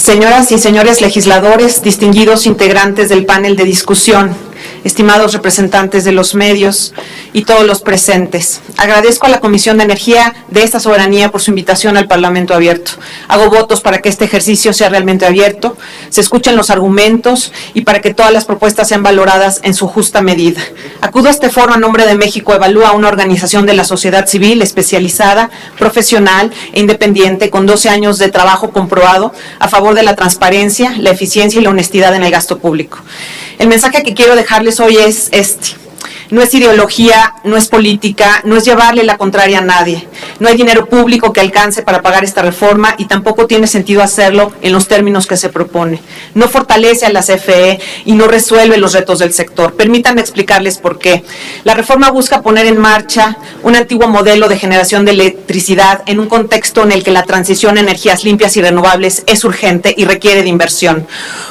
Señoras y señores legisladores, distinguidos integrantes del panel de discusión, estimados representantes de los medios y todos los presentes. Agradezco a la Comisión de Energía de esta soberanía por su invitación al Parlamento abierto. Hago votos para que este ejercicio sea realmente abierto, se escuchen los argumentos y para que todas las propuestas sean valoradas en su justa medida. Acudo a este foro a nombre de México Evalúa, una organización de la sociedad civil especializada, profesional e independiente con 12 años de trabajo comprobado a favor de la transparencia, la eficiencia y la honestidad en el gasto público. El mensaje que quiero dejarles hoy es este: no es ideología, no es política, no es llevarle la contraria a nadie. No hay dinero público que alcance para pagar esta reforma y tampoco tiene sentido hacerlo en los términos que se propone. No fortalece a la CFE y no resuelve los retos del sector. Permítanme explicarles por qué. La reforma busca poner en marcha un antiguo modelo de generación de electricidad en un contexto en el que la transición a energías limpias y renovables es urgente y requiere de inversión.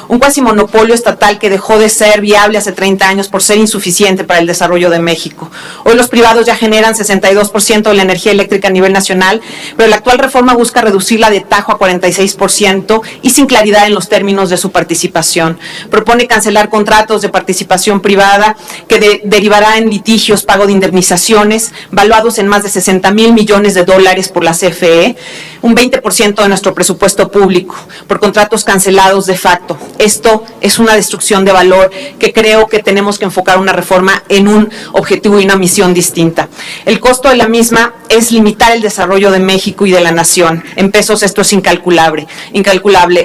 Un cuasimonopolio estatal que dejó de ser viable hace 30 años por ser insuficiente para el desarrollo de México. Hoy los privados ya generan 62% de la energía eléctrica a nivel nacional, pero la actual reforma busca reducirla de tajo a 46% y sin claridad en los términos de su participación. Propone cancelar contratos de participación privada que derivará en litigios, pago de indemnizaciones, valuados en más de 60,000 millones de dólares por la CFE, un 20% de nuestro presupuesto público, por contratos cancelados de facto. Esto es una destrucción de valor que creo que tenemos que enfocar una reforma en un objetivo y una misión distinta. El costo de la misma es limitar el desarrollo de México y de la nación. En pesos esto es incalculable.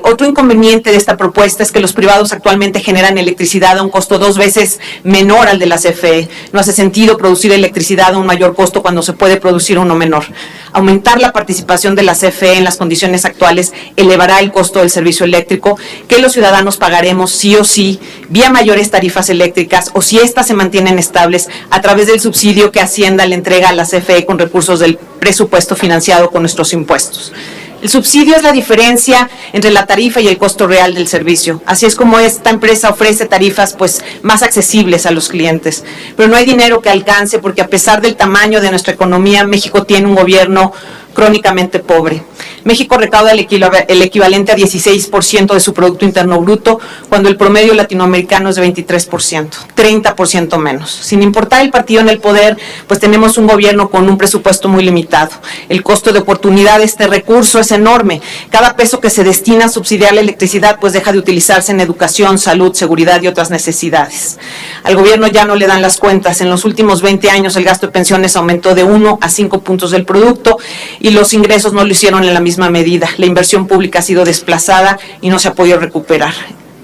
Otro inconveniente de esta propuesta es que los privados actualmente generan electricidad a un costo 2 veces menor al de la CFE. No hace sentido producir electricidad a un mayor costo cuando se puede producir uno menor. Aumentar la participación de la CFE en las condiciones actuales elevará el costo del servicio eléctrico que los ciudadanos pagaremos sí o sí vía mayores tarifas eléctricas o si éstas se mantienen estables a través del subsidio que Hacienda le entrega a la CFE con recursos del presupuesto financiado con nuestros impuestos. El subsidio es la diferencia entre la tarifa y el costo real del servicio. Así es como esta empresa ofrece tarifas más accesibles a los clientes. Pero no hay dinero que alcance porque a pesar del tamaño de nuestra economía, México tiene un gobierno crónicamente pobre. México recauda el equivalente a 16% de su Producto Interno Bruto, cuando el promedio latinoamericano es de 23%, 30% menos. Sin importar el partido en el poder, pues tenemos un gobierno con un presupuesto muy limitado. El costo de oportunidad de este recurso es enorme. Cada peso que se destina a subsidiar la electricidad, pues deja de utilizarse en educación, salud, seguridad y otras necesidades. Al gobierno ya no le dan las cuentas. En los últimos 20 años el gasto de pensiones aumentó de 1 a 5 puntos del producto y los ingresos no lo hicieron en la misma medida. La inversión pública ha sido desplazada y no se ha podido recuperar.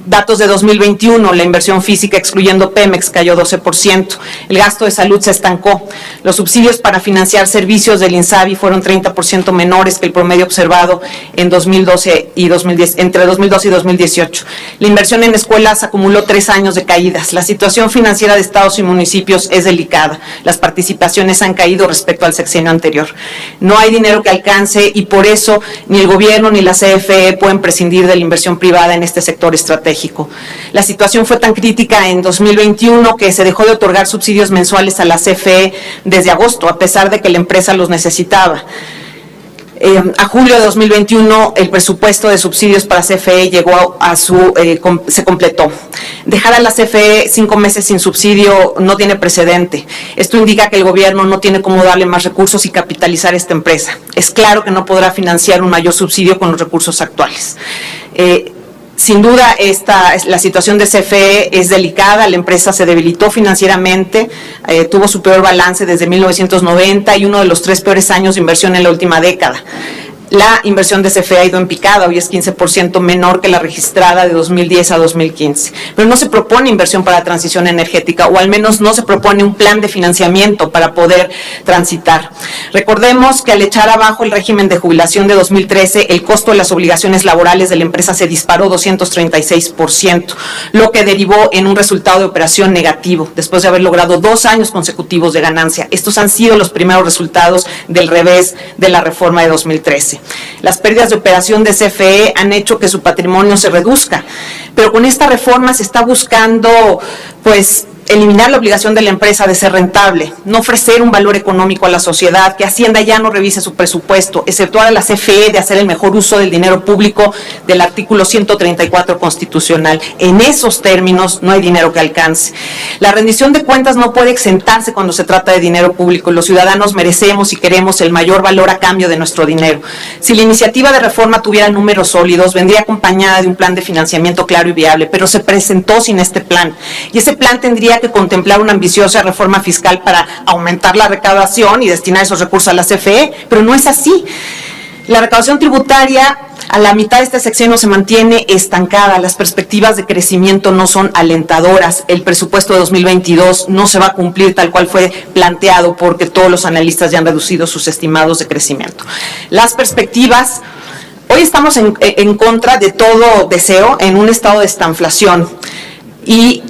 Datos de 2021, la inversión física excluyendo Pemex cayó 12%, el gasto de salud se estancó, los subsidios para financiar servicios del INSABI fueron 30% menores que el promedio observado en 2012 y 2010, entre 2012 y 2018. La inversión en escuelas acumuló 3 años de caídas. La situación financiera de estados y municipios es delicada. Las participaciones han caído respecto al sexenio anterior. No hay dinero que alcance y por eso ni el gobierno ni la CFE pueden prescindir de la inversión privada en este sector estratégico. La situación fue tan crítica en 2021 que se dejó de otorgar subsidios mensuales a la CFE desde agosto, a pesar de que la empresa los necesitaba. A julio de 2021 el presupuesto de subsidios para CFE llegó se completó. Dejar a la CFE 5 meses sin subsidio no tiene precedente. Esto indica que el gobierno no tiene cómo darle más recursos y capitalizar esta empresa. Es claro que no podrá financiar un mayor subsidio con los recursos actuales. Sin duda, la situación de CFE es delicada, la empresa se debilitó financieramente, tuvo su peor balance desde 1990 y uno de los 3 peores años de inversión en la última década. La inversión de CFE ha ido en picada, hoy es 15% menor que la registrada de 2010 a 2015. Pero no se propone inversión para la transición energética, o al menos no se propone un plan de financiamiento para poder transitar. Recordemos que al echar abajo el régimen de jubilación de 2013, el costo de las obligaciones laborales de la empresa se disparó 236%, lo que derivó en un resultado de operación negativo, después de haber logrado 2 años consecutivos de ganancia. Estos han sido los primeros resultados del revés de la reforma de 2013. Las pérdidas de operación de CFE han hecho que su patrimonio se reduzca, pero con esta reforma se está buscando, eliminar la obligación de la empresa de ser rentable, no ofrecer un valor económico a la sociedad, que Hacienda ya no revise su presupuesto, exceptuar a la CFE de hacer el mejor uso del dinero público del artículo 134 constitucional. En esos términos no hay dinero que alcance. La rendición de cuentas no puede exentarse cuando se trata de dinero público. Los ciudadanos merecemos y queremos el mayor valor a cambio de nuestro dinero. Si la iniciativa de reforma tuviera números sólidos, vendría acompañada de un plan de financiamiento claro y viable, pero se presentó sin este plan. Y ese plan tendría que contemplar una ambiciosa reforma fiscal para aumentar la recaudación y destinar esos recursos a la CFE, pero no es así. La recaudación tributaria a la mitad de este sexenio se mantiene estancada, las perspectivas de crecimiento no son alentadoras, el presupuesto de 2022 no se va a cumplir tal cual fue planteado porque todos los analistas ya han reducido sus estimados de crecimiento. Las perspectivas, hoy estamos en contra de todo deseo en un estado de estanflación. Y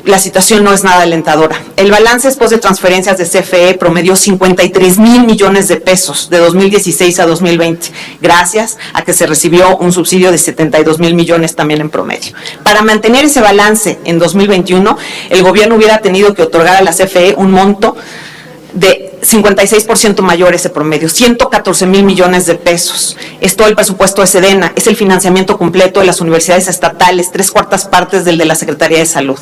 la situación no es nada alentadora. El balance después de transferencias de CFE promedió 53,000 millones de pesos de 2016 a 2020, gracias a que se recibió un subsidio de 72,000 millones también en promedio. Para mantener ese balance en 2021, el gobierno hubiera tenido que otorgar a la CFE un monto de 56% mayor ese promedio, 114,000 millones de pesos. Es todo el presupuesto de Sedena, es el financiamiento completo de las universidades estatales, 3/4 partes del de la Secretaría de Salud.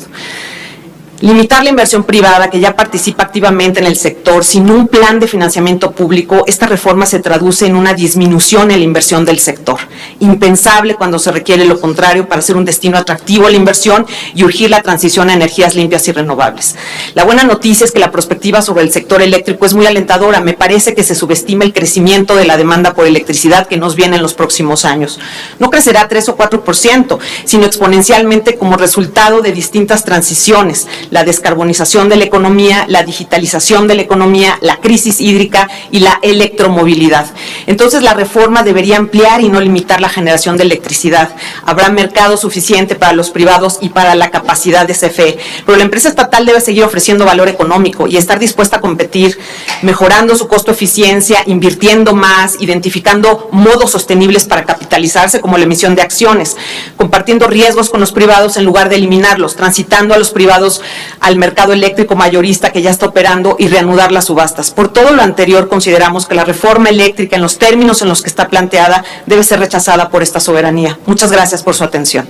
Limitar la inversión privada que ya participa activamente en el sector sin un plan de financiamiento público, esta reforma se traduce en una disminución en la inversión del sector. Impensable cuando se requiere lo contrario para ser un destino atractivo a la inversión y urgir la transición a energías limpias y renovables. La buena noticia es que la perspectiva sobre el sector eléctrico es muy alentadora. Me parece que se subestima el crecimiento de la demanda por electricidad que nos viene en los próximos años. No crecerá 3 o 4%, sino exponencialmente como resultado de distintas transiciones. La descarbonización de la economía, la digitalización de la economía, la crisis hídrica y la electromovilidad. Entonces, la reforma debería ampliar y no limitar la generación de electricidad. Habrá mercado suficiente para los privados y para la capacidad de CFE, pero la empresa estatal debe seguir ofreciendo valor económico y estar dispuesta a competir, mejorando su costo-eficiencia, invirtiendo más, identificando modos sostenibles para capitalizarse, como la emisión de acciones, compartiendo riesgos con los privados en lugar de eliminarlos, transitando a los privados al mercado eléctrico mayorista que ya está operando y reanudar las subastas. Por todo lo anterior, consideramos que la reforma eléctrica, en los términos en los que está planteada, debe ser rechazada por esta soberanía. Muchas gracias por su atención.